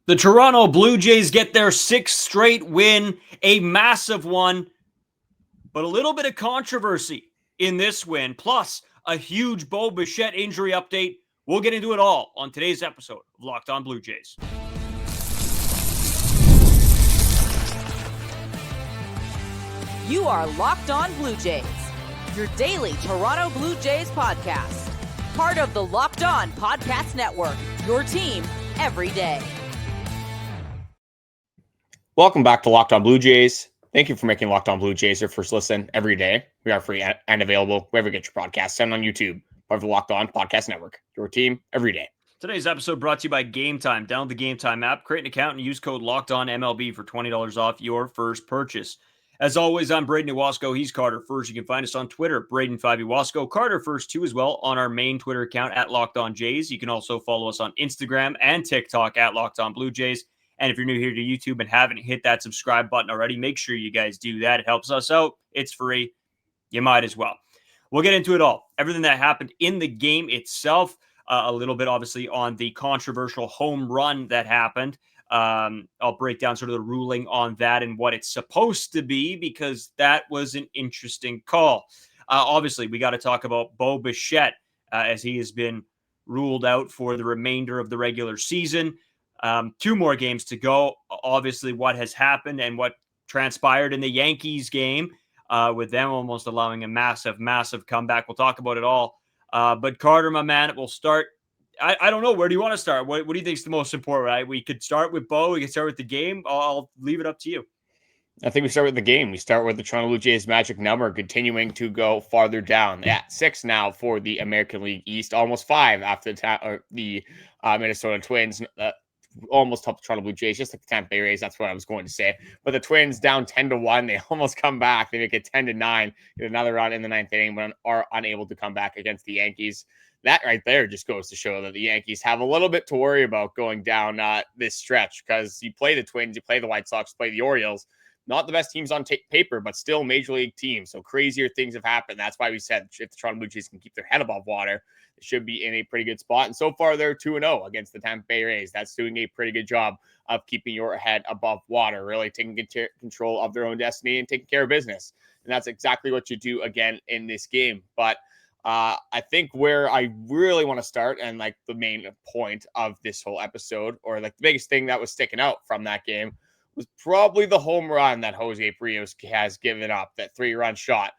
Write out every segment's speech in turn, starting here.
The Toronto Blue Jays get their sixth straight win, a massive one, but a little bit of controversy in this win, plus a huge Bichette injury update. We'll get into it all on today's episode of Locked On Blue Jays. You are Locked On Blue Jays, your daily Toronto Blue Jays podcast. Part of the Locked On Podcast Network, your team every day. Welcome back to Locked On Blue Jays. Thank you for making Locked On Blue Jays your first listen every day. We are free and available wherever you get your podcasts and on YouTube. Part of the Locked On Podcast Network, your team every day. Today's episode brought to you by Game Time. Download the Game Time app, create an account, and use code LOCKEDONMLB for $20 off your first purchase. As always, I'm Braden Iwasko. He's Carter First. You can find us on Twitter, Braden5Iwasko. Carter First, too, as well, on our main Twitter account at Locked On Jays. You can also follow us on Instagram and TikTok at Locked On Blue Jays. And if you're new here to YouTube and haven't hit that subscribe button already, make sure you guys do that. It helps us out. It's free. You might as well. We'll get into it all. Everything that happened in the game itself. A little bit, obviously, on the controversial home run that happened. I'll break down sort of the ruling on that and what it's supposed to be, because that was an interesting call. Obviously, we got to talk about Bichette as he has been ruled out for the remainder of the regular season. 2 more games to go. Obviously, what has happened and what transpired in the Yankees game with them almost allowing a massive comeback. We'll talk about it all. But Carter, my man, we'll start. I don't know. Where do you want to start? What do you think is the most important? Right? We could start with Bo. We could start with the game. I'll leave it up to you. I think we start with the game. We start with the Toronto Blue Jays magic number continuing to go farther down. At 6 now for the American League East, almost 5 after the Minnesota Twins. Almost helped the Toronto Blue Jays, just like the Tampa Bay Rays. That's what I was going to say. But the Twins down 10-1. They almost come back. They make it 10-9. Get another run in the 9th inning, but are unable to come back against the Yankees. That right there just goes to show that the Yankees have a little bit to worry about going down this stretch, because you play the Twins, you play the White Sox, play the Orioles. Not the best teams on paper, but still major league teams. So crazier things have happened. That's why we said if the Toronto Blue Jays can keep their head above water, they should be in a pretty good spot. And so far, they're 2-0 against the Tampa Bay Rays. That's doing a pretty good job of keeping your head above water, really taking control of their own destiny and taking care of business. And that's exactly what you do again in this game. But I think where I really want to start, and like the main point of this whole episode, or like the biggest thing that was sticking out from that game, was probably the home run that José Berrios has given up, that 3-run shot.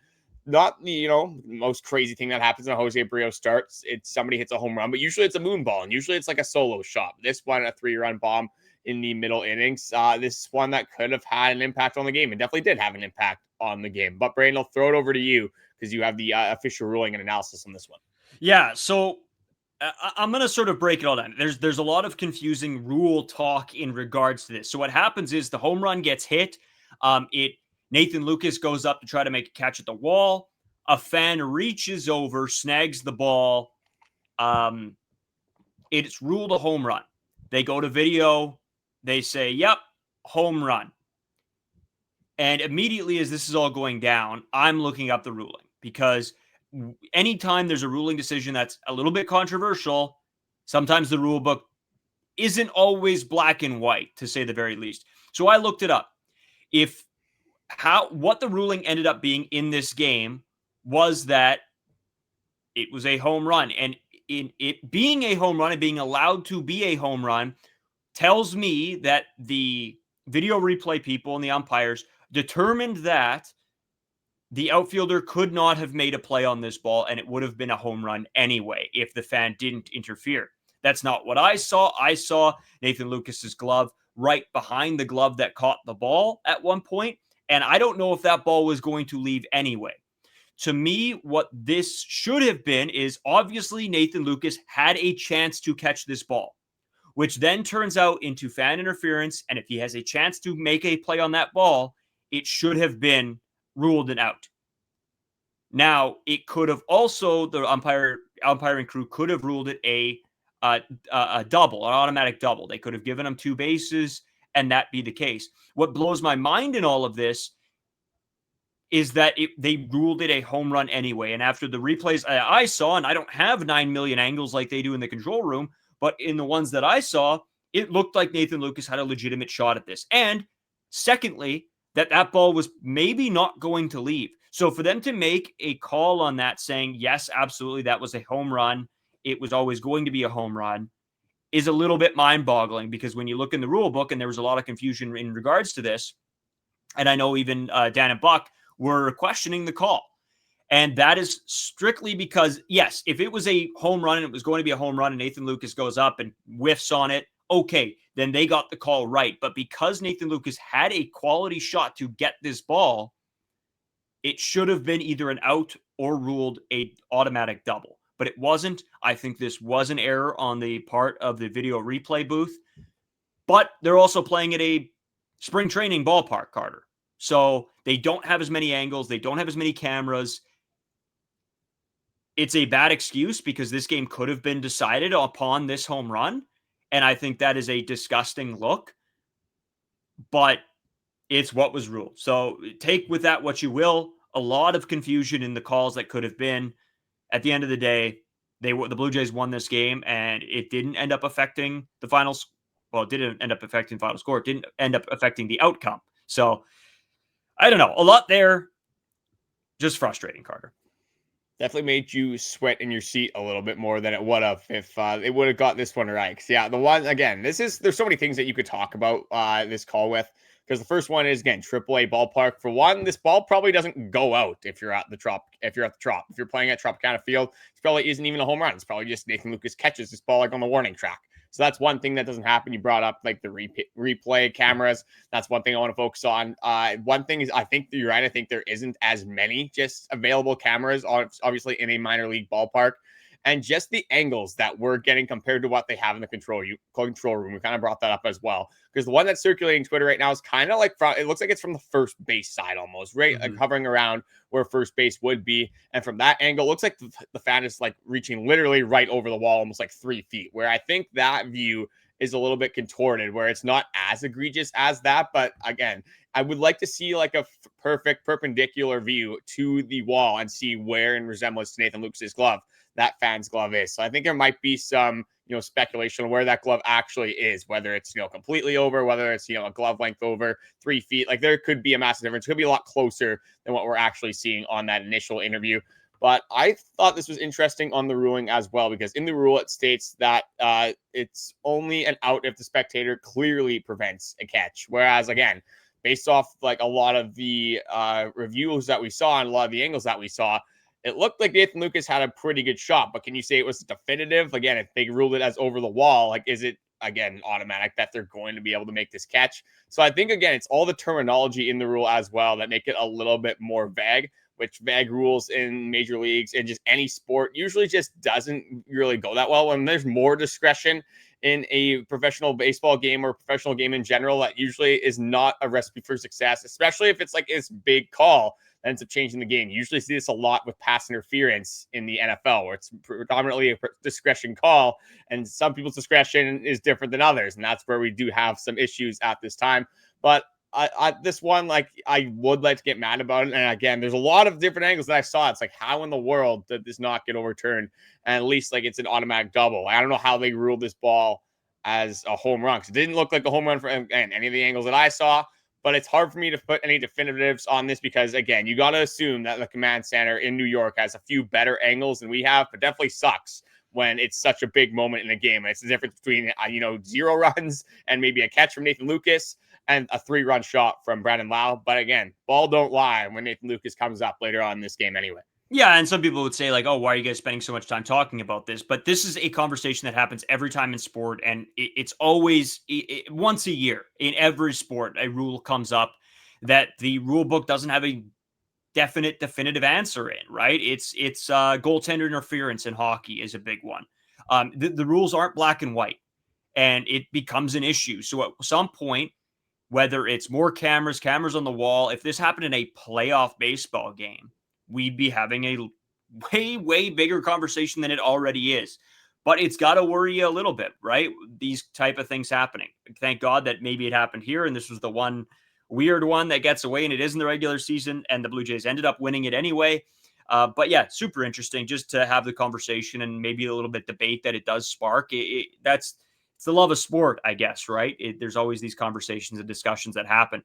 Not the, most crazy thing that happens when José Berrios starts. It's somebody hits a home run, but usually it's a moon ball, and usually it's like a solo shot. This one, a 3-run bomb in the middle innings. This one that could have had an impact on the game, and definitely did have an impact on the game. But Brayden, I'll throw it over to you, because you have the official ruling and analysis on this one. Yeah, so I'm going to sort of break it all down. There's a lot of confusing rule talk in regards to this. So what happens is the home run gets hit. Nathan Lucas goes up to try to make a catch at the wall. A fan reaches over, snags the ball. It's ruled a home run. They go to video. They say, yep, home run. And immediately as this is all going down, I'm looking up the ruling, because anytime there's a ruling decision that's a little bit controversial, sometimes the rule book isn't always black and white, to say the very least. So I looked it up. What the ruling ended up being in this game was that it was a home run. And in it being a home run and being allowed to be a home run tells me that the video replay people and the umpires determined that the outfielder could not have made a play on this ball, and it would have been a home run anyway if the fan didn't interfere. That's not what I saw. I saw Nathan Lucas's glove right behind the glove that caught the ball at one point, and I don't know if that ball was going to leave anyway. To me, what this should have been is obviously Nathan Lucas had a chance to catch this ball, which then turns out into fan interference, and if he has a chance to make a play on that ball, it should have been ruled an out. Now, it could have also, the umpiring crew could have ruled it a double, an automatic double. They could have given him 2 bases and that be the case. What blows my mind in all of this is that they ruled it a home run anyway. And after the replays I saw, and I don't have 9 million angles like they do in the control room, but in the ones that I saw, it looked like Nathan Lukes had a legitimate shot at this. And secondly, that ball was maybe not going to leave. So for them to make a call on that saying, yes, absolutely, that was a home run, it was always going to be a home run, is a little bit mind-boggling, because when you look in the rule book, and there was a lot of confusion in regards to this, and I know even Dan and Buck were questioning the call. And that is strictly because, yes, if it was a home run and it was going to be a home run and Nathan Lukes goes up and whiffs on it, okay, then they got the call right. But because Nathan Lukes had a quality shot to get this ball, it should have been either an out or ruled a automatic double. But it wasn't. I think this was an error on the part of the video replay booth. But they're also playing at a spring training ballpark, Carter. So they don't have as many angles. They don't have as many cameras. It's a bad excuse because this game could have been decided upon this home run. And I think that is a disgusting look. But it's what was ruled. So take with that what you will. A lot of confusion in the calls that could have been. At the end of the day, the Blue Jays won this game, and it didn't end up affecting the finals. Well, it didn't end up affecting the final score. It didn't end up affecting the outcome. So I don't know. A lot there. Just frustrating, Carter. Definitely made you sweat in your seat a little bit more than it would have if it would have got this one right. 'Cause, yeah, the one, again, there's so many things that you could talk about this call with. Because the first one is, again, AAA ballpark. For one, this ball probably doesn't go out if you're at the Trop. If you're playing at Tropicana Field, it probably isn't even a home run. It's probably just Nathan Lukes catches this ball like on the warning track. So that's one thing that doesn't happen. You brought up like the replay cameras. That's one thing I want to focus on. One thing is, I think you're right. I think there isn't as many just available cameras, obviously in a minor league ballpark. And just the angles that we're getting compared to what they have in the control room. We kind of brought that up as well. Because the one that's circulating Twitter right now is kind of like, it looks like it's from the first base side almost, right? Like hovering around where first base would be. And from that angle, it looks like the fan is like reaching literally right over the wall, almost like 3 feet, where I think that view is a little bit contorted, where it's not as egregious as that. But again, I would like to see like a perfect perpendicular view to the wall and see where in resemblance to Nathan Lukes' glove that fan's glove is. So I think there might be some, speculation on where that glove actually is, whether it's, completely over, whether it's, a glove length over 3 feet. Like there could be a massive difference. It could be a lot closer than what we're actually seeing on that initial interview. But I thought this was interesting on the ruling as well, because in the rule, it states that it's only an out if the spectator clearly prevents a catch. Whereas, again, based off like a lot of the reviews that we saw and a lot of the angles that we saw, it looked like Nathan Lukes had a pretty good shot. But can you say it was definitive? Again, if they ruled it as over the wall, like, is it, again, automatic that they're going to be able to make this catch? So I think, again, it's all the terminology in the rule as well that make it a little bit more vague, which vague rules in major leagues and just any sport usually just doesn't really go that well. When there's more discretion in a professional baseball game or professional game in general, that usually is not a recipe for success, especially if it's like this big call that ends up changing the game. You usually see this a lot with pass interference in the NFL, where it's predominantly a discretion call, and some people's discretion is different than others. And that's where we do have some issues at this time. But this one, like, I would like to get mad about it. And again, there's a lot of different angles that I saw. It's like, how in the world did this not get overturned? And at least like it's an automatic double. I don't know how they ruled this ball as a home run, because it didn't look like a home run for any of the angles that I saw. But it's hard for me to put any definitives on this because, again, you got to assume that the command center in New York has a few better angles than we have, but definitely sucks when it's such a big moment in a game. It's the difference between, 0 runs and maybe a catch from Nathan Lukes and a 3-run shot from Brandan Lowe. But again, ball don't lie when Nathan Lukes comes up later on in this game anyway. Yeah, and some people would say, like, oh, why are you guys spending so much time talking about this? But this is a conversation that happens every time in sport, and it's always once a year in every sport, a rule comes up that the rule book doesn't have a definitive answer in, right? It's goaltender interference in hockey is a big one. The rules aren't black and white, and it becomes an issue. So at some point, whether it's more cameras on the wall, if this happened in a playoff baseball game, we'd be having a way bigger conversation than it already is. But it's got to worry you a little bit, right? These type of things happening. Thank God that maybe it happened here, and this was the one weird one that gets away, and it is in the regular season, and the Blue Jays ended up winning it anyway. But yeah, super interesting just to have the conversation and maybe a little bit debate that it does spark. That's the love of sport, I guess, right? There's always these conversations and discussions that happen.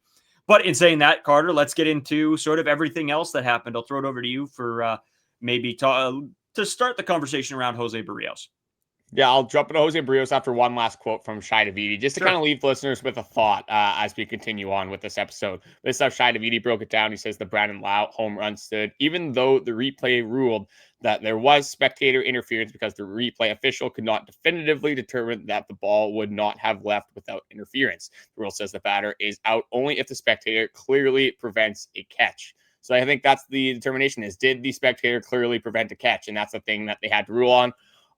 But in saying that, Carter, let's get into sort of everything else that happened. I'll throw it over to you for maybe to start the conversation around José Berrios. Yeah, I'll jump into José Berrios after one last quote from Schneider, just to kind of leave listeners with a thought as we continue on with this episode. This is how Schneider broke it down. He says the Brandan Lowe home run stood, even though the replay ruled that there was spectator interference because the replay official could not definitively determine that the ball would not have left without interference. The rule says the batter is out only if the spectator clearly prevents a catch. So I think that's the determination is, did the spectator clearly prevent a catch? And that's the thing that they had to rule on.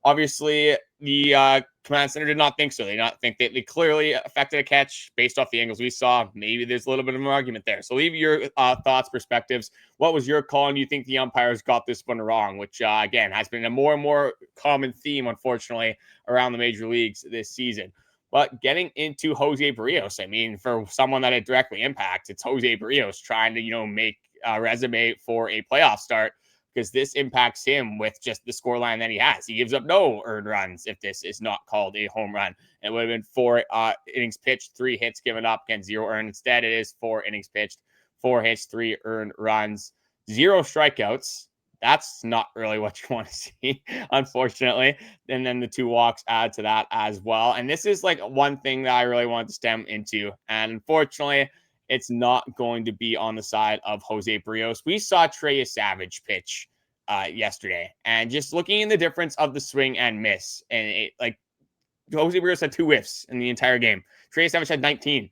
Obviously, the command center did not think so. They did not think that they clearly affected a catch based off the angles we saw. Maybe there's a little bit of an argument there. So leave your thoughts, perspectives. What was your call? And do you think the umpires got this one wrong? Which, again, has been a more and more common theme, unfortunately, around the major leagues this season. But getting into José Berrios, I mean, for someone that it directly impacts, it's José Berrios trying to, make a resume for a playoff start, because this impacts him with just the scoreline that he has. He gives up no earned runs if this is not called a home run. It would have been 4 innings pitched, 3 hits given up, again, 0 earned. Instead, it is 4 innings pitched, 4 hits, 3 earned runs, 0 strikeouts. That's not really what you want to see, unfortunately. And then the 2 walks add to that as well. And this is like one thing that I really wanted to stem into. And unfortunately, it's not going to be on the side of José Berrios. We saw Trey Savage pitch yesterday, and just looking in the difference of the swing and miss, and José Berrios had 2 whiffs in the entire game. Trey Savage had 19.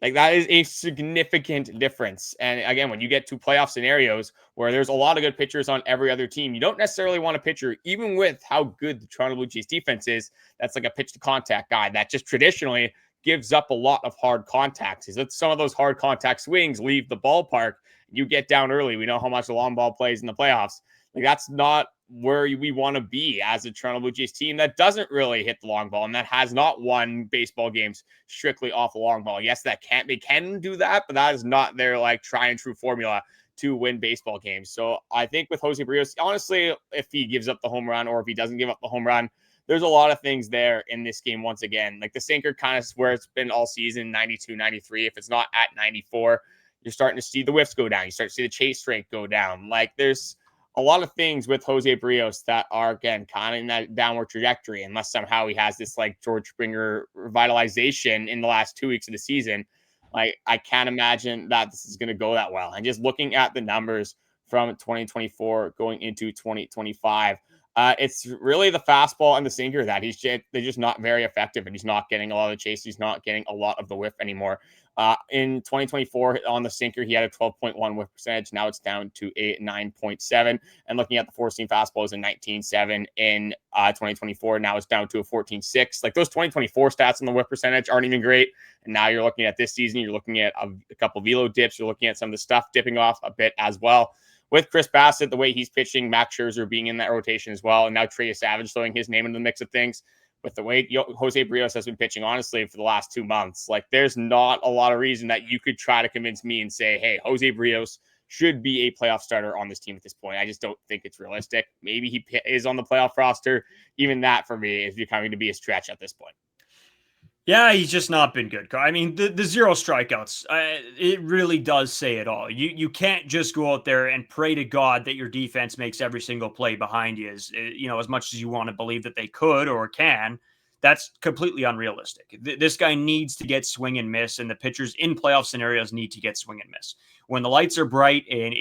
That is a significant difference. And again, when you get to playoff scenarios where there's a lot of good pitchers on every other team, you don't necessarily want a pitcher, even with how good the Toronto Blue Jays defense is, that's like a pitch to contact guy that just traditionally gives up a lot of hard contacts. Some of those hard contact swings leave the ballpark. You get down early. We know how much the long ball plays in the playoffs. That's not where we want to be as a Toronto Blue Jays team that doesn't really hit the long ball and that has not won baseball games strictly off the long ball. Yes, they can do that, but that is not their try and true formula to win baseball games. So I think with José Berrios, honestly, if he gives up the home run or if he doesn't give up the home run, there's a lot of things there in this game. Once again, the sinker kind of where it's been all season, 92, 93. If it's not at 94, you're starting to see the whiffs go down. You start to see the chase rate go down. There's a lot of things with José Berrios that are, again, kind of in that downward trajectory, unless somehow he has this George Springer revitalization in the last 2 weeks of the season. I can't imagine that this is going to go that well. And just looking at the numbers from 2024 going into 2025, it's really the fastball and the sinker that they're just not very effective, and he's not getting a lot of the chase. He's not getting a lot of the whiff anymore. In 2024 on the sinker, he had a 12.1 whiff percentage. Now it's down to a 9.7. And looking at the four-seam fastball is a 19.7 in 2024. Now it's down to a 14.6. Those 2024 stats on the whiff percentage aren't even great. And now you're looking at this season, you're looking at a couple velo dips. You're looking at some of the stuff dipping off a bit as well. With Chris Bassitt, the way he's pitching, Max Scherzer being in that rotation as well, and now Trey Savage throwing his name into the mix of things, with the way José Berrios has been pitching, honestly, for the last 2 months, there's not a lot of reason that you could try to convince me and say, hey, José Berrios should be a playoff starter on this team at this point. I just don't think it's realistic. Maybe he is on the playoff roster. Even that, for me, is becoming to be a stretch at this point. Yeah, he's just not been good. I mean, the 0 strikeouts, it really does say it all. You can't just go out there and pray to God that your defense makes every single play behind you as much as you want to believe that they could or can. That's completely unrealistic. This guy needs to get swing and miss, and the pitchers in playoff scenarios need to get swing and miss. When the lights are bright and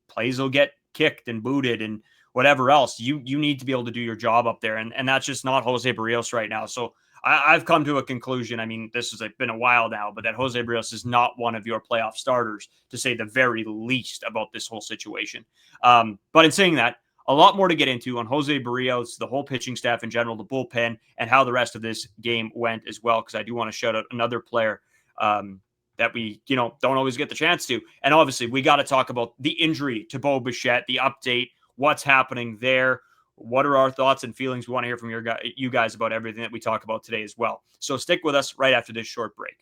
plays will get kicked and booted and whatever else, you need to be able to do your job up there. And that's just not José Berrios right now. So I've come to a conclusion. I mean, this has been a while now, but that José Berrios is not one of your playoff starters, to say the very least, about this whole situation. But in saying that, a lot more to get into on José Berrios, the whole pitching staff in general, the bullpen, and how the rest of this game went as well, because I do want to shout out another player that we, don't always get the chance to. And obviously, we got to talk about the injury to Bo Bichette, the update, what's happening there. What are our thoughts and feelings? We want to hear from you guys about everything that we talk about today as well. So stick with us right after this short break.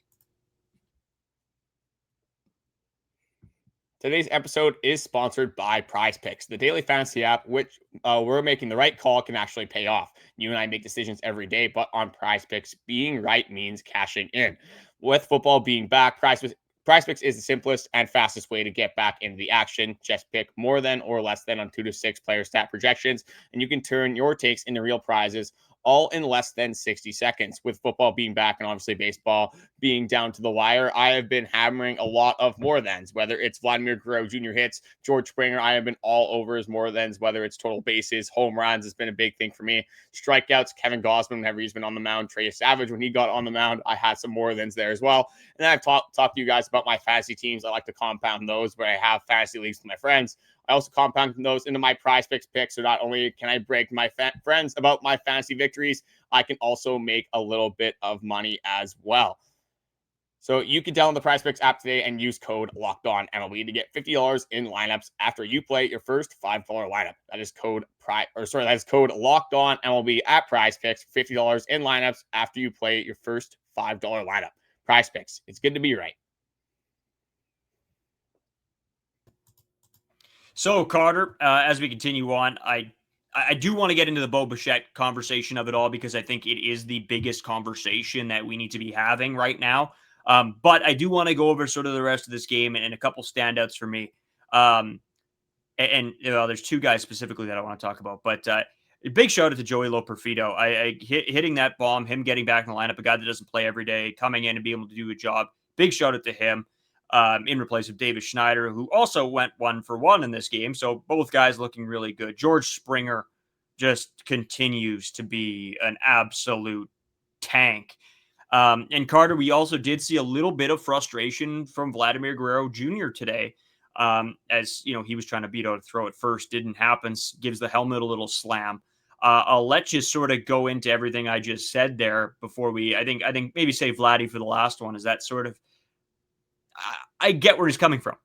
Today's episode is sponsored by Prize Picks, the daily fantasy app, which we're making the right call can actually pay off. You and I make decisions every day, but on Prize Picks, being right means cashing in. With football being back, Prize Picks is the simplest and fastest way to get back into the action. Just pick more than or less than on 2 to 6 player stat projections, and you can turn your takes into real prizes all in less than 60 seconds. With football being back and obviously baseball being down to the wire, I have been hammering a lot of more thans, whether it's Vladimir Guerrero Jr. hits, George Springer. I have been all over his more thans, whether it's total bases, home runs has been a big thing for me. Strikeouts, Kevin Gausman, whenever he's been on the mound, Trey Savage, when he got on the mound, I had some more thans there as well. And then I've talked to you guys about my fantasy teams. I like to compound those where I have fantasy leagues with my friends. I also compound those into my Prize Picks picks. So not only can I brag to my friends about my fantasy victories, I can also make a little bit of money as well. So you can download the Prize Picks app today and use code LOCKEDONMLB to get $50 in lineups after you play your first $5 lineup. That is code LOCKEDONMLB at Prize Picks, $50 in lineups after you play your first $5 lineup. Prize Picks. It's good to be right. So, Carter, as we continue on, I do want to get into the Bichette conversation of it all because I think it is the biggest conversation that we need to be having right now. But I do want to go over sort of the rest of this game and a couple standouts for me. And you know, there's two guys specifically that I want to talk about. But a big shout out to Joey Loperfido. Hitting that bomb, him getting back in the lineup, a guy that doesn't play every day, coming in and being able to do a job. Big shout out to him. In replace of David Schneider, who also went 1-for-1 in this game. So both guys looking really good. George Springer just continues to be an absolute tank. And Carter, we also did see a little bit of frustration from Vladimir Guerrero Jr. today. As you know, he was trying to beat out a throw at first, didn't happen, gives the helmet a little slam. I'll let you sort of go into everything I just said there before I think maybe say Vladdy for the last one. Is that sort of, I get where he's coming from.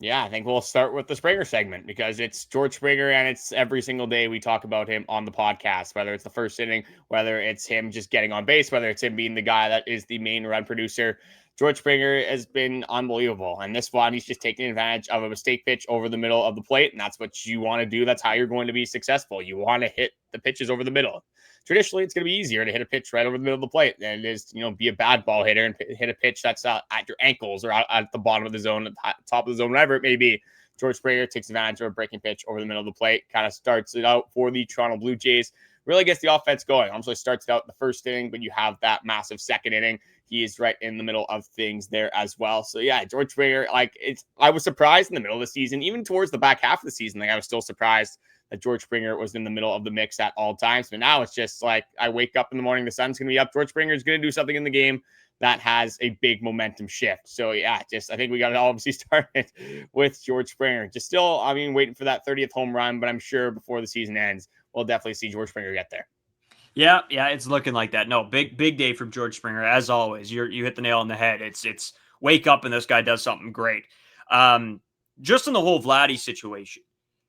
Yeah, I think we'll start with the Springer segment because it's George Springer and it's every single day we talk about him on the podcast, whether it's the first inning, whether it's him just getting on base, whether it's him being the guy that is the main run producer. George Springer has been unbelievable. And this one, he's just taking advantage of a mistake pitch over the middle of the plate. And that's what you want to do. That's how you're going to be successful. You want to hit the pitches over the middle. Traditionally, it's going to be easier to hit a pitch right over the middle of the plate than it is, be a bad ball hitter and hit a pitch that's at your ankles or out at the bottom of the zone, at the top of the zone, whatever it may be. George Springer takes advantage of a breaking pitch over the middle of the plate, kind of starts it out for the Toronto Blue Jays, really gets the offense going. Obviously starts it out in the first inning, but you have that massive second inning. He is right in the middle of things there as well. So yeah, George Springer, I was surprised in the middle of the season, even towards the back half of the season, I was still surprised that George Springer was in the middle of the mix at all times. But now it's just like I wake up in the morning, the sun's going to be up. George Springer is going to do something in the game that has a big momentum shift. So yeah, I think we got to obviously start it with George Springer. Just still, waiting for that 30th home run, but I'm sure before the season ends, we'll definitely see George Springer get there. Yeah, it's looking like that. No, big day from George Springer as always. You hit the nail on the head. It's wake up and this guy does something great. Just in the whole Vladdy situation,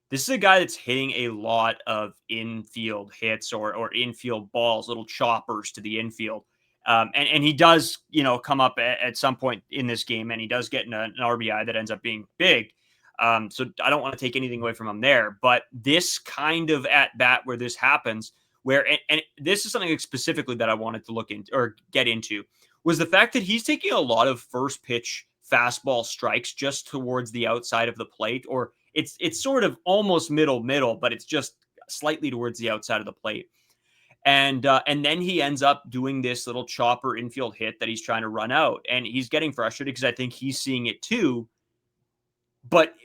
this is a guy that's hitting a lot of infield hits or infield balls, little choppers to the infield. And he does, come up at some point in this game, and he does get an RBI that ends up being big. So I don't want to take anything away from him there. But this kind of at bat where this happens, and this is something specifically that I wanted to look into or get into, was the fact that he's taking a lot of first pitch fastball strikes just towards the outside of the plate, or it's sort of almost middle, but it's just slightly towards the outside of the plate. And then he ends up doing this little chopper infield hit that he's trying to run out, and he's getting frustrated because I think he's seeing it too. But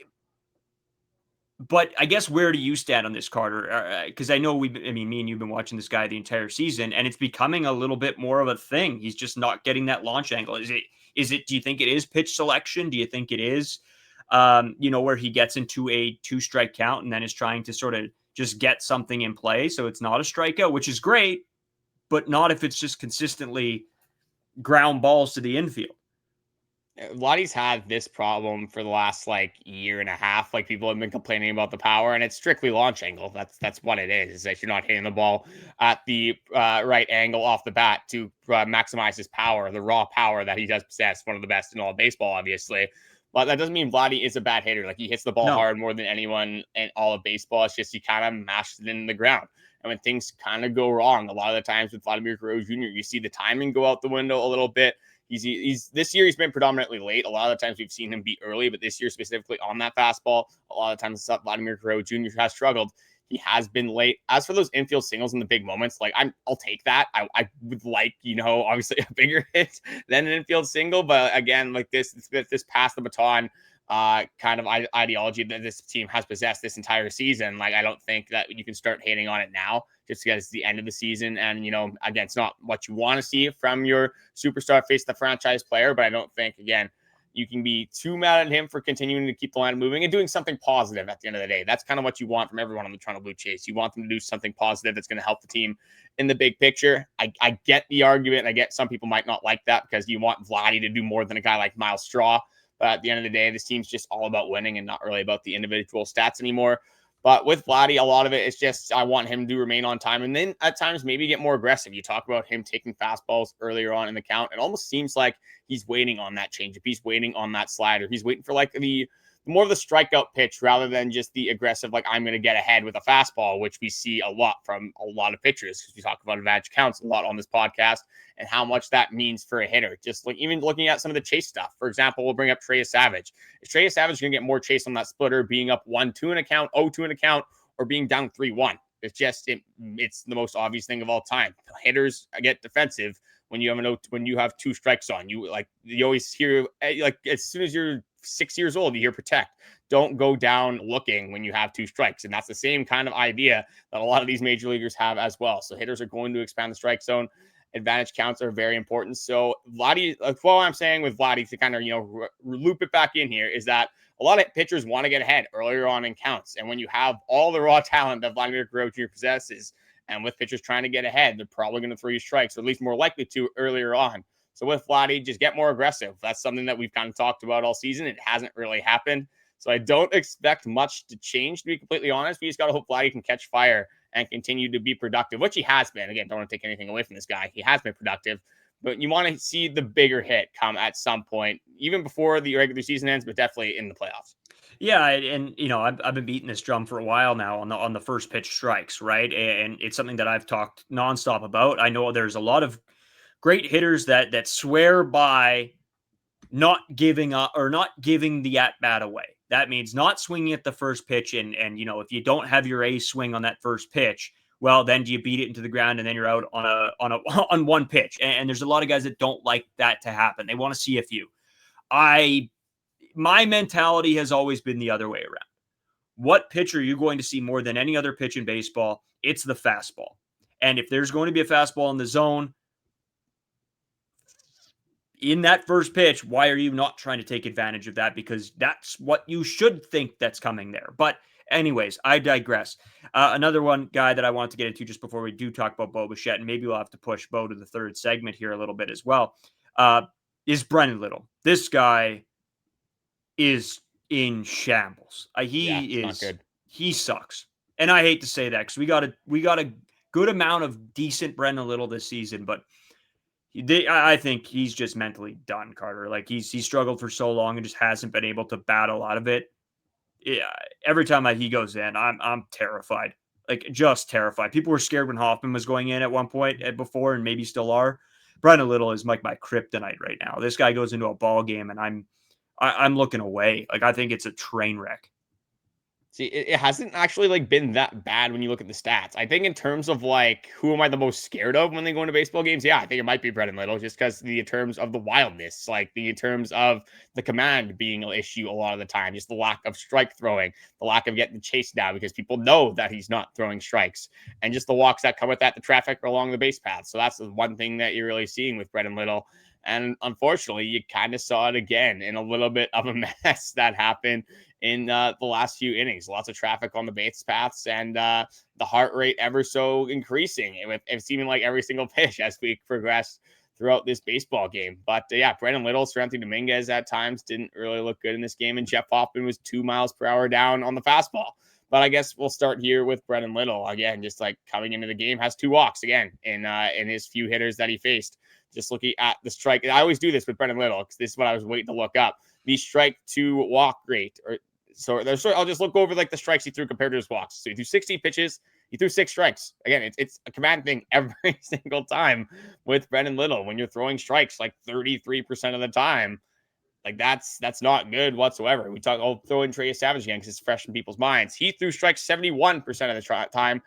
I guess where do you stand on this, Carter? Because I know me and you've been watching this guy the entire season, and it's becoming a little bit more of a thing. He's just not getting that launch angle. Is it? Do you think it is pitch selection? Do you think it is, where he gets into a 2-strike count and then is trying to sort of just get something in play, so it's not a strikeout, which is great, but not if it's just consistently ground balls to the infield. Vladdy's had this problem for the last year and a half. People have been complaining about the power, and it's strictly launch angle. That's what it is that you're not hitting the ball at the right angle off the bat to maximize his power, the raw power that he does possess, one of the best in all of baseball, obviously. But that doesn't mean Vladdy is a bad hitter. Like, he hits the ball No. hard more than anyone in all of baseball. It's just he kind of mashes it in the ground. And when things kind of go wrong, a lot of the times with Vladimir Guerrero Jr., you see the timing go out the window a little bit. He's this year he's been predominantly late. A lot of the times we've seen him be early, but this year specifically on that fastball, a lot of times Vladimir Guerrero Jr. has struggled. He has been late. As for those infield singles in the big moments, like I'll take that. I would like, obviously a bigger hit than an infield single, but again, like this pass the baton kind of ideology that this team has possessed this entire season. Like, I don't think that you can start hating on it now just because it's the end of the season. And, again, it's not what you want to see from your superstar face the franchise player, but I don't think, again, you can be too mad at him for continuing to keep the line moving and doing something positive at the end of the day. That's kind of what you want from everyone on the Toronto Blue Jays. You want them to do something positive that's going to help the team in the big picture. I get the argument. I get some people might not like that because you want Vladdy to do more than a guy like Miles Straw. But at the end of the day, this team's just all about winning and not really about the individual stats anymore. But with Vladdy, a lot of it is just I want him to remain on time and then at times maybe get more aggressive. You talk about him taking fastballs earlier on in the count. It almost seems like he's waiting on that changeup. He's waiting on that slider. He's waiting for like the more of the strikeout pitch rather than just the aggressive, like I'm going to get ahead with a fastball, which we see a lot from a lot of pitchers because we talk about advantage counts a lot on this podcast and how much that means for a hitter. Just like even looking at some of the chase stuff. For example, we'll bring up Trey Savage. Is Trey Savage going to get more chase on that splitter being up 1-2 in a count, 0-2 in a count, or being down 3-1? It's just it's the most obvious thing of all time. Hitters get defensive when you have 2 strikes on you. Like you always hear, like as soon as you're 6 years old, you hear protect. Don't go down looking when you have 2 strikes. And that's the same kind of idea that a lot of these major leaguers have as well. So hitters are going to expand the strike zone. Advantage counts are very important. So Vladdy, what I'm saying with Vladdy to kind of, loop it back in here is that a lot of pitchers want to get ahead earlier on in counts. And when you have all the raw talent that Vladimir Guerrero Jr. possesses, and with pitchers trying to get ahead, they're probably going to throw you strikes, or at least more likely to earlier on. So with Vladdy, just get more aggressive. That's something that we've kind of talked about all season. It hasn't really happened. So I don't expect much to change, to be completely honest. We just got to hope Vladdy can catch fire and continue to be productive, which he has been. Again, don't want to take anything away from this guy. He has been productive. But you want to see the bigger hit come at some point, even before the regular season ends, but definitely in the playoffs. Yeah, and I've been beating this drum for a while now on the first pitch strikes, right? And it's something that I've talked nonstop about. I know there's a lot of great hitters that swear by not giving up or not giving the at bat away. That means not swinging at the first pitch, and if you don't have your ace swing on that first pitch, well, then do you beat it into the ground and then you're out on one pitch. And there's a lot of guys that don't like that to happen. They want to see a few. My mentality has always been the other way around. What pitch are you going to see more than any other pitch in baseball? It's the fastball. And if there's going to be a fastball in the zone in that first pitch, why are you not trying to take advantage of that? Because that's what you should think that's coming there. But anyways, I digress. Another one guy that I want to get into just before we do talk about Bo Bichette, and maybe we'll have to push Bo to the third segment here a little bit as well, is Brendan Little. This guy is in shambles. Not good. He sucks. And I hate to say that because we got a good amount of decent Brendan Little this season, but I think he's just mentally done, Carter. Like he's struggled for so long and just hasn't been able to battle out of it. Yeah, every time he goes in, I'm terrified. Like just terrified. People were scared when Hoffman was going in at one point before, and maybe still are. Brendan Little is like my kryptonite right now. This guy goes into a ball game, and I'm looking away. Like I think it's a train wreck. See, it hasn't actually been that bad when you look at the stats. I think in terms of who am I the most scared of when they go into baseball games? Yeah, I think it might be Brendan Little just because in terms of the wildness, in terms of the command being an issue a lot of the time, just the lack of strike throwing, the lack of getting the chase down because people know that he's not throwing strikes, and just the walks that come with that, the traffic along the base path. So that's the one thing that you're really seeing with Brendan Little. And unfortunately, you kind of saw it again in a little bit of a mess that happened in the last few innings. Lots of traffic on the base paths and the heart rate ever so increasing. It seeming like every single pitch as we progressed throughout this baseball game. But Brendan Little, Seranthony Dominguez at times didn't really look good in this game. And Jeff Hoffman was 2 miles per hour down on the fastball. But I guess we'll start here with Brendan Little. Again, just coming into the game, has 2 walks again in his few hitters that he faced. Just looking at the strike. I always do this with Brendan Little because this is what I was waiting to look up. the strike to walk rate. I'll just look over like the strikes he threw compared to his walks. So he threw 60 pitches. He threw 6 strikes. Again, it's a command thing every single time with Brandan Lowe. When you're throwing strikes like 33% of the time, like that's not good whatsoever. I'll throw in Trey Savage again because it's fresh in people's minds. He threw strikes 71% of the time.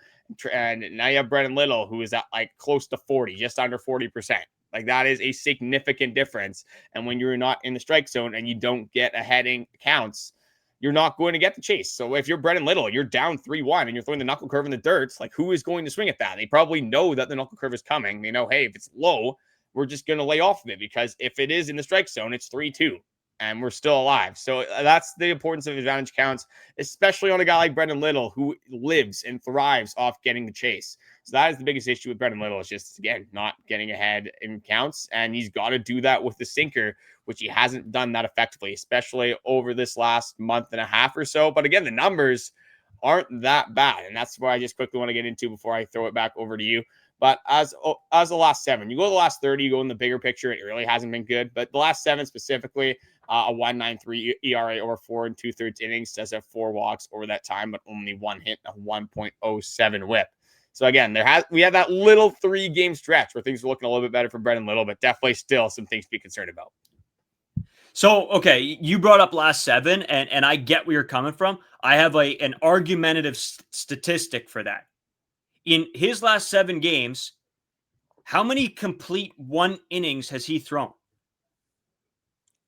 And now you have Brandan Lowe, who is at like close to 40, just under 40%. Like that is a significant difference. And when you're not in the strike zone and you don't get ahead in counts, you're not going to get the chase. So if you're Brandan Lowe, you're down 3-1 and you're throwing the knuckle curve in the dirt, like who is going to swing at that? They probably know that the knuckle curve is coming. They know, hey, if it's low, we're just going to lay off of it because if it is in the strike zone, it's 3-2 and we're still alive. So that's the importance of advantage counts, especially on a guy like Brandan Lowe who lives and thrives off getting the chase. So that is the biggest issue with Brandan Lowe is just, again, not getting ahead in counts. And he's got to do that with the sinker, which he hasn't done that effectively, especially over this last month and a half or so. But again, the numbers aren't that bad. And that's where I just quickly want to get into before I throw it back over to you. But as the last 7, you go to the last 30, you go in the bigger picture, it really hasn't been good. But the last 7 specifically, a 1.93 ERA over 4 2/3 innings, does have 4 walks over that time, but only 1 hit, a 1.07 whip. So again, we had that little 3-game stretch where things were looking a little bit better for Brandan Lowe, but definitely still some things to be concerned about. So, okay, you brought up last 7, and I get where you're coming from. I have an argumentative statistic for that. In his last 7 games, how many complete 1 innings has he thrown?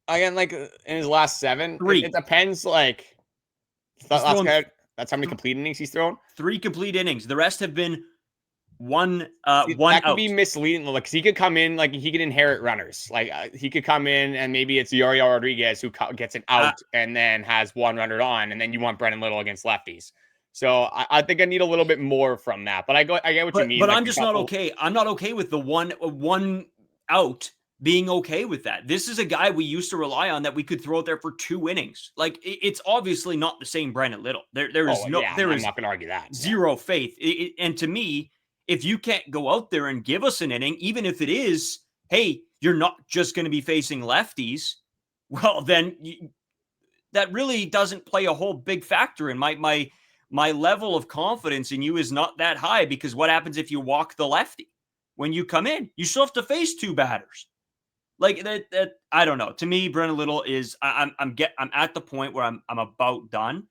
Again, like in his last 7, 3. It depends. Like that's how many complete innings he's thrown. 3 complete innings. The rest have been one That out. could be misleading. Like, 'cause he could come in, like he could inherit runners. Like he could come in and maybe it's Yariel Rodriguez who gets an out and then has 1 runner on, and then you want Brandan Lowe against lefties. So I think I need a little bit more from that. But I get what you mean. But like I'm just not okay. I'm not okay with the one out being okay with that. This is a guy we used to rely on that we could throw out there for 2 innings. Like it's obviously not the same Brandan Lowe. I'm not going to argue that. Zero faith. And to me, if you can't go out there and give us an inning, even if it is, hey, you're not just going to be facing lefties, well, then that really doesn't play a whole big factor in my level of confidence in you is not that high, because what happens if you walk the lefty when you come in? You still have to face 2 batters. Like that I don't know. To me, Brandan Lowe is I'm at the point where I'm about done,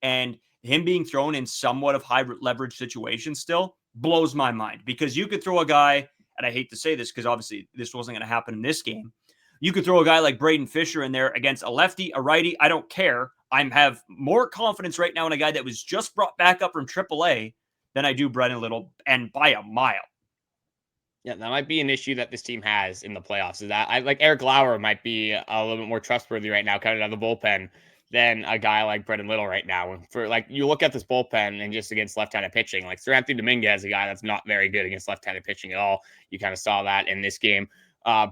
and him being thrown in somewhat of high leverage situations still blows my mind, because you could throw a guy, and I hate to say this because obviously this wasn't going to happen in this game. You could throw a guy like Brayden Fisher in there against a lefty, a righty. I don't care. I have more confidence right now in a guy that was just brought back up from AAA than I do Brandan Lowe, and by a mile. Yeah, that might be an issue that this team has in the playoffs. Is that I like Eric Lauer might be a little bit more trustworthy right now, coming out of the bullpen, than a guy like Brandan Lowe right now. And for like you look at this bullpen and just against left-handed pitching, like Seranthony Dominguez is a guy that's not very good against left-handed pitching at all. You kind of saw that in this game.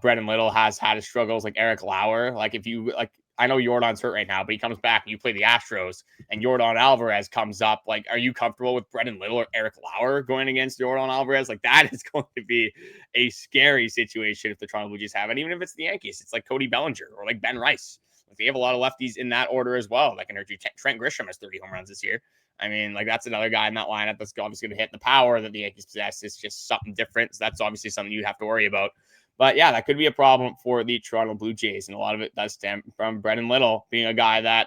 Brandan Lowe has had his struggles, like Eric Lauer. Like if you like, I know Yordan's hurt right now, but he comes back and you play the Astros and Yordan Alvarez comes up. Like, are you comfortable with Brandan Lowe or Eric Lauer going against Yordan Alvarez? Like, that is going to be a scary situation if the Toronto Blue Jays have it. Even if it's the Yankees, it's like Cody Bellinger or like Ben Rice. Like, they have a lot of lefties in that order as well. Like, Trent Grisham has 30 home runs this year. I mean, like, that's another guy in that lineup that's obviously going to hit the power that the Yankees possess. It's just something different. So that's obviously something you have to worry about. But yeah, that could be a problem for the Toronto Blue Jays. And a lot of it does stem from Brandan Lowe being a guy that,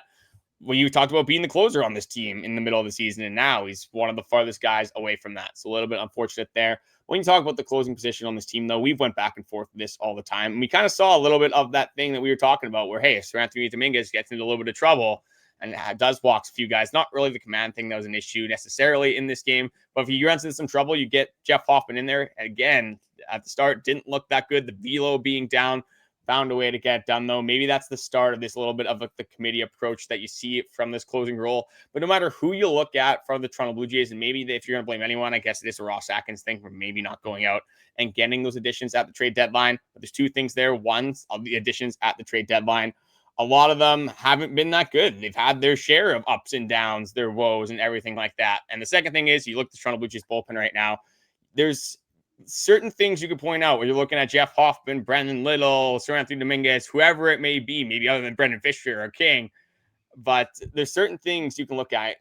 well, you talked about being the closer on this team in the middle of the season. And now he's one of the farthest guys away from that. So a little bit unfortunate there. When you talk about the closing position on this team, though, we've went back and forth with this all the time. And we kind of saw a little bit of that thing that we were talking about where, hey, Seranthony Dominguez gets into a little bit of trouble and does walks a few guys. Not really the command thing that was an issue necessarily in this game. But if he runs into some trouble, you get Jeff Hoffman in there. And again, at the start, didn't look that good. The velo being down, found a way to get it done, though. Maybe that's the start of this little bit of the committee approach that you see from this closing role. But no matter who you look at from the Toronto Blue Jays, and maybe if you're going to blame anyone, I guess it is a Ross Atkins thing for maybe not going out and getting those additions at the trade deadline. But there's 2 things there. One, of the additions at the trade deadline, a lot of them haven't been that good. They've had their share of ups and downs, their woes, and everything like that. And the second thing is, you look at the Toronto Blue Jays bullpen right now, there's certain things you could point out when you're looking at Jeff Hoffman, Brandon Little, Sir Anthony Dominguez, whoever it may be, maybe other than Brendan Fisher or King. But there's certain things you can look at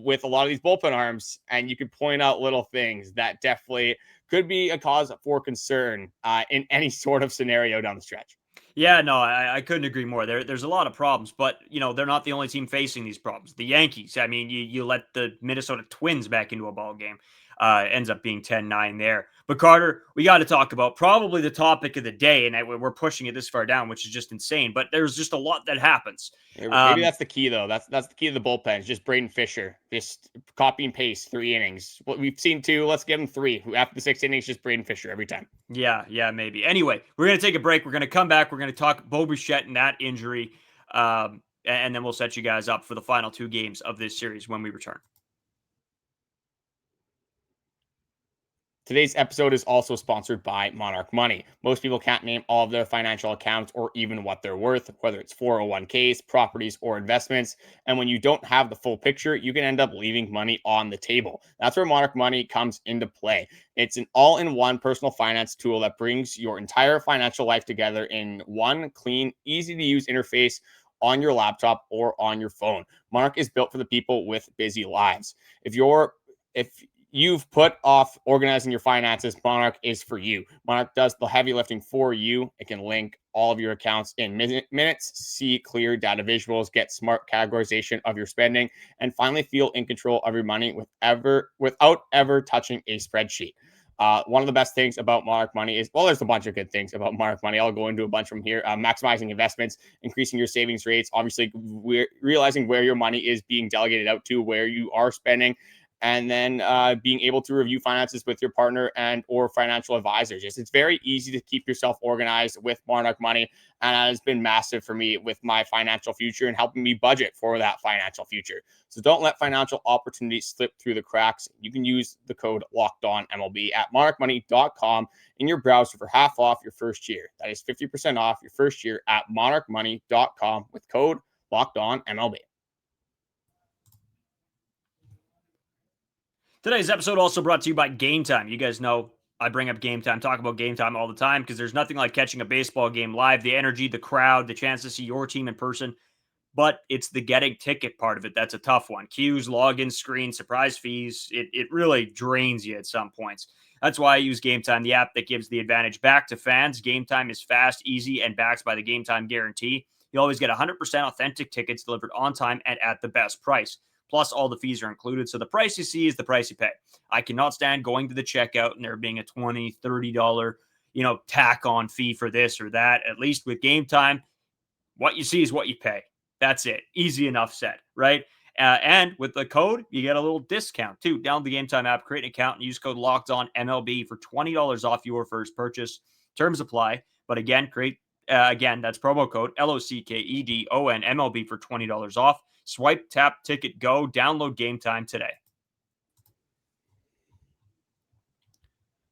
with a lot of these bullpen arms, and you could point out little things that definitely could be a cause for concern in any sort of scenario down the stretch. Yeah, no, I couldn't agree more. There's a lot of problems, but they're not the only team facing these problems. The Yankees, I mean, you let the Minnesota Twins back into a ball game. Ends up being 10-9 there. But Carter, we got to talk about probably the topic of the day, and we're pushing it this far down, which is just insane. But there's just a lot that happens. Maybe that's the key, though. That's the key to the bullpen. It's just Brayden Fisher, just copy and paste 3 innings. What we've seen 2, let's give him 3. After the 6 innings, just Brayden Fisher every time. Yeah, maybe. Anyway, we're gonna take a break. We're gonna come back. We're gonna talk Bichette and that injury, and then we'll set you guys up for the final 2 games of this series when we return. Today's episode is also sponsored by Monarch Money. Most people can't name all of their financial accounts or even what they're worth, whether it's 401ks, properties, or investments. And when you don't have the full picture, you can end up leaving money on the table. That's where Monarch Money comes into play. It's an all-in-one personal finance tool that brings your entire financial life together in one clean, easy-to-use interface on your laptop or on your phone. Monarch is built for the people with busy lives. If you've put off organizing your finances, Monarch is for you. Monarch does the heavy lifting for you. It can link all of your accounts in minutes, see clear data visuals, get smart categorization of your spending, and finally feel in control of your money without ever touching a spreadsheet. One of the best things about Monarch Money is, well, there's a bunch of good things about Monarch Money. I'll go into a bunch from here. Maximizing investments, increasing your savings rates, obviously realizing where your money is being delegated out to, where you are spending, and then being able to review finances with your partner and or financial advisors. It's very easy to keep yourself organized with Monarch Money, and that has been massive for me with my financial future and helping me budget for that financial future. So don't let financial opportunities slip through the cracks. You can use the code LOCKEDONMLB at monarchmoney.com in your browser for half off your first year. That is 50% off your first year at monarchmoney.com with code LOCKEDONMLB. Today's episode also brought to you by Game Time. You guys know I bring up Game Time, talk about Game Time all the time because there's nothing like catching a baseball game live. The energy, the crowd, the chance to see your team in person. But it's the getting ticket part of it that's a tough one. Queues, login screens, surprise fees. It really drains you at some points. That's why I use Game Time, the app that gives the advantage back to fans. Game Time is fast, easy, and backed by the Game Time guarantee. You always get 100% authentic tickets delivered on time and at the best price. Plus, all the fees are included. So the price you see is the price you pay. I cannot stand going to the checkout and there being a $20, $30, tack on fee for this or that. At least with Game Time, what you see is what you pay. That's it. Easy enough said, right? And with the code, you get a little discount too. Download the Game Time app, create an account, and use code LOCKEDONMLB for $20 off your first purchase. Terms apply. But again, that's promo code LOCKEDONMLB for $20 off. Swipe, tap, ticket, go. Download Game Time today.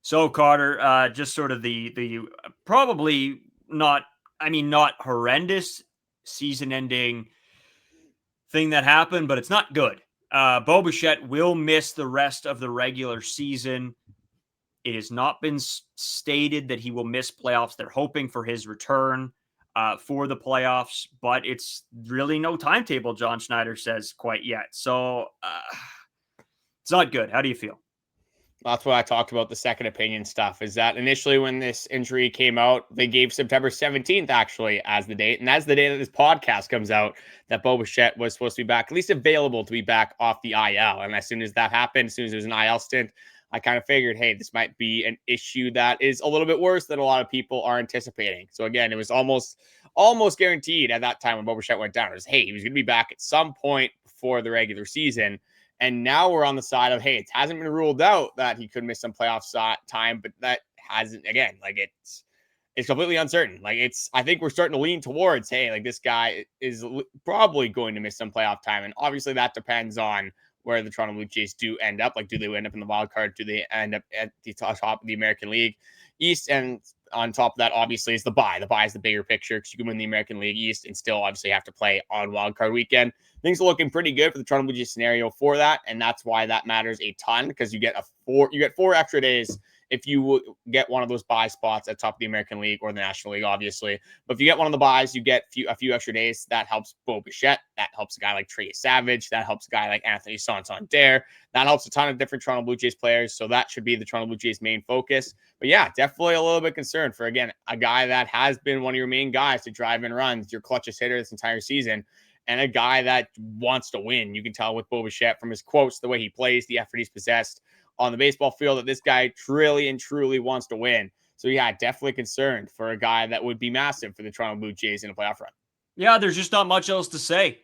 So, Carter, just sort of the probably not horrendous season-ending thing that happened, but it's not good. Bichette will miss the rest of the regular season. It has not been stated that he will miss playoffs. They're hoping for his return for the playoffs, but it's really no timetable, John Schneider says, quite yet. So it's not good. How do you feel? That's what I talked about, the second opinion stuff, is that initially when this injury came out, they gave September 17th actually as the date. And that's the day that this podcast comes out, that Bichette was supposed to be back, at least available to be back off the IL. And as soon as that happened, as soon as there was an IL stint, I kind of figured, hey, this might be an issue that is a little bit worse than a lot of people are anticipating. So again, it was almost guaranteed at that time when Bichette went down. It was, hey, he was going to be back at some point before the regular season. And now we're on the side of, hey, it hasn't been ruled out that he could miss some playoff time, but that hasn't, again, like it's completely uncertain. I think we're starting to lean towards, hey, like this guy is probably going to miss some playoff time. And obviously that depends on where the Toronto Blue Jays do end up. Like, do they end up in the wild card? Do they end up at the top of the American League East? And on top of that, obviously, is the bye. The bye is the bigger picture because you can win the American League East and still obviously have to play on wild card weekend. Things are looking pretty good for the Toronto Blue Jays scenario for that, and that's why that matters a ton because you get 4 extra days if you get one of those buy spots at top of the American League or the National League, obviously. But if you get one of the buys, you get a few extra days. That helps Bichette. That helps a guy like Trey Savage. That helps a guy like Anthony Santander. That helps a ton of different Toronto Blue Jays players. So that should be the Toronto Blue Jays' main focus. But yeah, definitely a little bit concerned for, again, a guy that has been one of your main guys to drive in runs, your clutchest hitter this entire season, and a guy that wants to win. You can tell with Bichette from his quotes, the way he plays, the effort he's possessed on the baseball field, that this guy truly and truly wants to win. So yeah, definitely concerned for a guy that would be massive for the Toronto Blue Jays in a playoff run. Yeah, there's just not much else to say.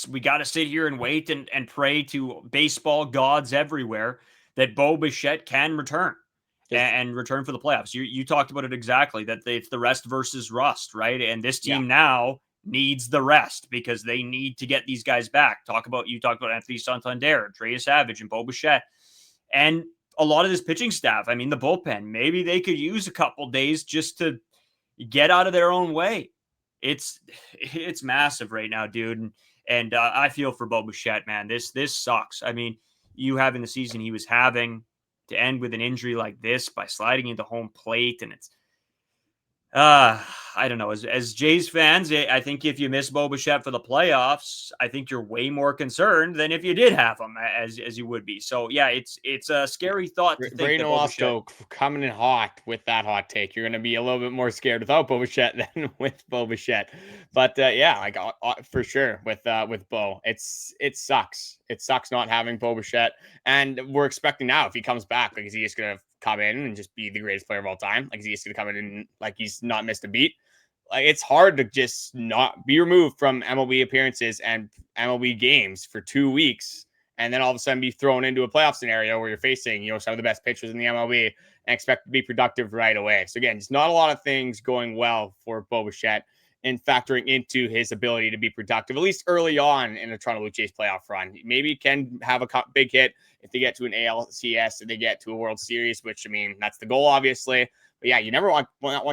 We got to sit here and wait and pray to baseball gods everywhere that Bichette can return and return for the playoffs. You talked about it exactly, that it's the rest versus rust, right? And this team now needs the rest because they need to get these guys back. You talked about Anthony Santander, Trey Savage, and Bichette. And a lot of this pitching staff, I mean, the bullpen, maybe they could use a couple days just to get out of their own way. It's massive right now, dude. And I feel for Bichette, man. This sucks. I mean, you having the season he was having to end with an injury like this by sliding into home plate. And it's, I don't know. As Jays fans, I think if you miss Bichette for the playoffs, I think you're way more concerned than if you did have him, as you would be. So yeah, it's a scary thought to think. Brayden coming in hot with that hot take. You're going to be a little bit more scared without Bichette than with Bichette. But yeah, like for sure with Bo, it sucks. It sucks not having Bichette, and we're expecting now if he comes back, like is he just going to come in and just be the greatest player of all time? Like, is he just going to come in and like he's not missed a beat? Like, it's hard to just not be removed from MLB appearances and MLB games for 2 weeks and then all of a sudden be thrown into a playoff scenario where you're facing, some of the best pitchers in the MLB and expect to be productive right away. So again, just not a lot of things going well for Bichette and factoring into his ability to be productive, at least early on in a Toronto Blue Jays playoff run. Maybe he can have a big hit if they get to an ALCS, if they get to a World Series, which, I mean, that's the goal, obviously. But yeah, you never want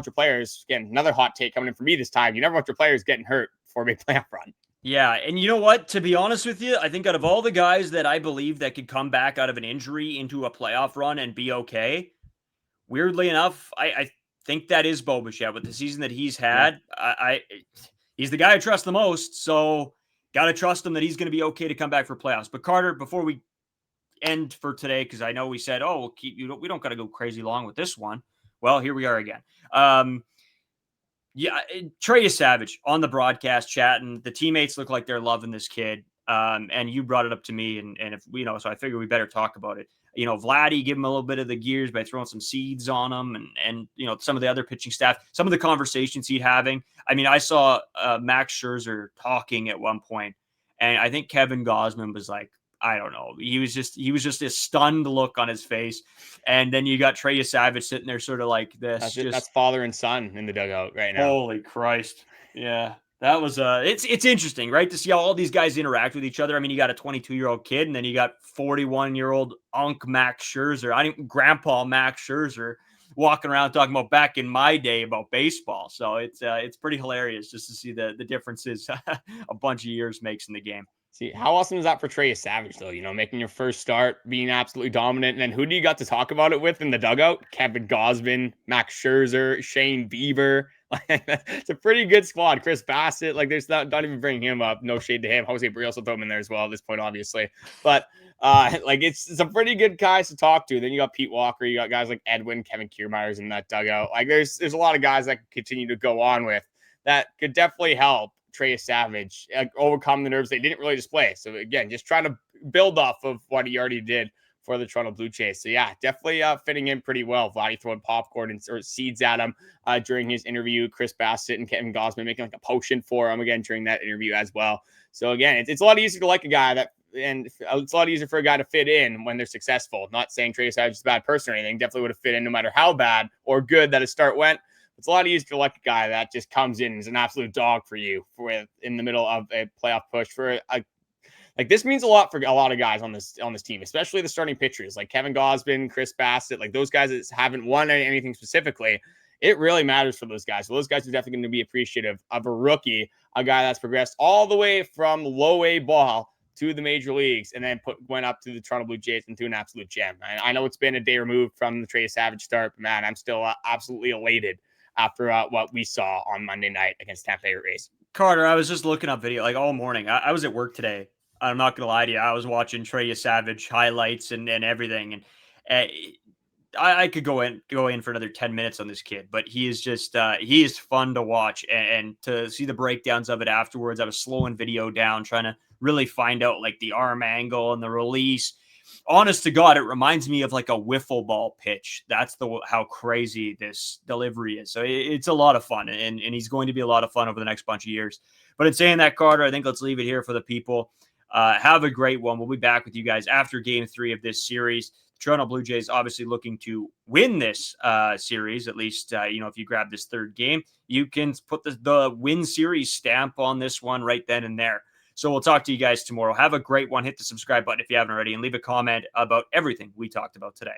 your players, again, another hot take coming in for me this time, you never want your players getting hurt for a big playoff run. Yeah, and you know what? To be honest with you, I think out of all the guys that I believe that could come back out of an injury into a playoff run and be okay, weirdly enough, I think that is Bichette with the season that he's had. Yeah. He's the guy I trust the most, so got to trust him that he's going to be okay to come back for playoffs. But Carter, before we end for today, because I know we said, we'll keep you. We don't got to go crazy long with this one. Well, here we are again. Trey Savage on the broadcast chat, and the teammates look like they're loving this kid. And you brought it up to me, and if so I figured we better talk about it. Vladdy, give him a little bit of the gears by throwing some seeds on him, and some of the other pitching staff, some of the conversations he's having. I mean, I saw Max Scherzer talking at one point, and I think Kevin Gausman was like, I don't know. He was just a stunned look on his face. And then you got Trey Savage sitting there sort of like this. That's father and son in the dugout right now. Holy Christ. Yeah. That was it's interesting, right? To see how all these guys interact with each other. I mean, you got a 22-year-old kid, and then you got 41-year-old Max Scherzer. Grandpa Max Scherzer walking around talking about back in my day about baseball. So it's pretty hilarious just to see the differences a bunch of years makes in the game. See, how awesome is that for Trey Savage, though? Making your first start, being absolutely dominant. And then who do you got to talk about it with in the dugout? Kevin Gausman, Max Scherzer, Shane Bieber. It's a pretty good squad. Chris Bassitt, there's not even bringing him up. No shade to him. José Berrios will throw him in there as well at this point, obviously. But it's a pretty good guys to talk to. Then you got Pete Walker. You got guys like Edwin, Kevin Kiermaier's in that dugout. There's a lot of guys that could continue to go on with that could definitely help Trey Savage overcome the nerves they didn't really display. So again, just trying to build off of what he already did for the Toronto Blue Jays. So yeah, definitely fitting in pretty well. Vladdy throwing popcorn or seeds at him during his interview. Chris Bassitt and Kevin Gausman making a potion for him again during that interview as well. So again, it's a lot easier to like a guy and it's a lot easier for a guy to fit in when they're successful. Not saying Trey Savage is a bad person or anything. Definitely would have fit in no matter how bad or good that his start went. It's a lot easier to like a guy that just comes in and is an absolute dog for you in the middle of a playoff push for this means a lot for a lot of guys on this team, especially the starting pitchers like Kevin Gausman, Chris Bassitt, those guys that haven't won anything specifically. It really matters for those guys. So those guys are definitely going to be appreciative of a rookie, a guy that's progressed all the way from low A ball to the major leagues and then went up to the Toronto Blue Jays into an absolute gem. I know it's been a day removed from the Trey Savage start, but man, I'm still absolutely elated after what we saw on Monday night against Tampa Bay Rays. Carter, I was just looking up video like all morning. I was at work today. I'm not gonna lie to you. I was watching Trey Savage highlights and everything, and I could go in for another 10 minutes on this kid, but he is just he is fun to watch, and to see the breakdowns of it afterwards. I was slowing video down, trying to really find out like the arm angle and the release. Honest to God, it reminds me of like a wiffle ball pitch. That's how crazy this delivery is. So it's a lot of fun, and he's going to be a lot of fun over the next bunch of years. But in saying that, Carter, I think let's leave it here for the people. Have a great one. We'll be back with you guys after Game 3 of this series. Toronto Blue Jays obviously looking to win this series, at least, if you grab this third game, you can put the win series stamp on this one right then and there. So we'll talk to you guys tomorrow. Have a great one. Hit the subscribe button if you haven't already, and leave a comment about everything we talked about today.